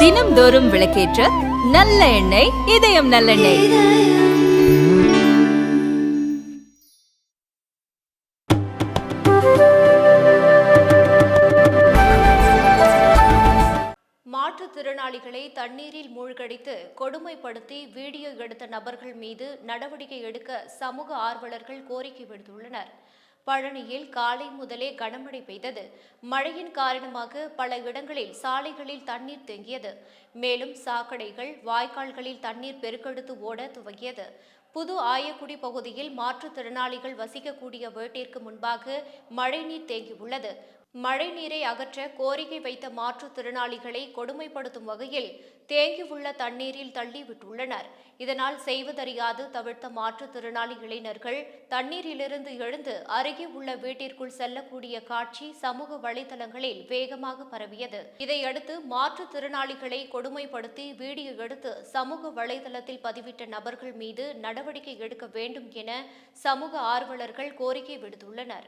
தினம்தோறும் விளக்கேற்ற நல்ல எண்ணெய், இதயம் நல்லெண்ணெய். மாற்றுத்திறனாளிகளை தண்ணீரில் மூழ்கடித்து கொடுமைப்படுத்தி வீடியோ எடுத்த நபர்கள் மீது நடவடிக்கை எடுக்க சமூக ஆர்வலர்கள் கோரிக்கை விடுத்துள்ளனர். பழனியில் காலை முதலே கனமழை பெய்தது. மழையின் காரணமாக பல இடங்களில் சாலைகளில் தண்ணீர் தேங்கியது. மேலும் சாக்கடைகள், வாய்க்கால்களில் தண்ணீர் பெருக்கெடுத்து ஓட துவங்கியது. புது ஆயக்குடி பகுதியில் மாற்றுத்திறனாளிகள் வசிக்கக்கூடிய வீட்டிற்கு முன்பாக மழைநீர் தேங்கியுள்ளது. மழைநீரை அகற்ற கோரிக்கை வைத்த மாற்றுத்திறனாளிகளை கொடுமைப்படுத்தும் வகையில் தேங்கியுள்ள தண்ணீரில் தள்ளிவிட்டுள்ளனர். இதனால் செய்வதறியாது தவிர்த்த மாற்றுத்திறனாளி இளைஞர்கள் தண்ணீரிலிருந்து எழுந்து அருகே உள்ள வீட்டிற்குள் செல்லக்கூடிய காட்சி சமூக வலைதளங்களில் வேகமாக பரவியது. இதையடுத்து மாற்றுத்திறனாளிகளை கொடுமைப்படுத்தி வீடியோ எடுத்து சமூக வலைதளத்தில் பதிவிட்ட நபர்கள் மீது நடவடிக்கை எடுக்க வேண்டும் என சமூக ஆர்வலர்கள் கோரிக்கை விடுத்துள்ளனர்.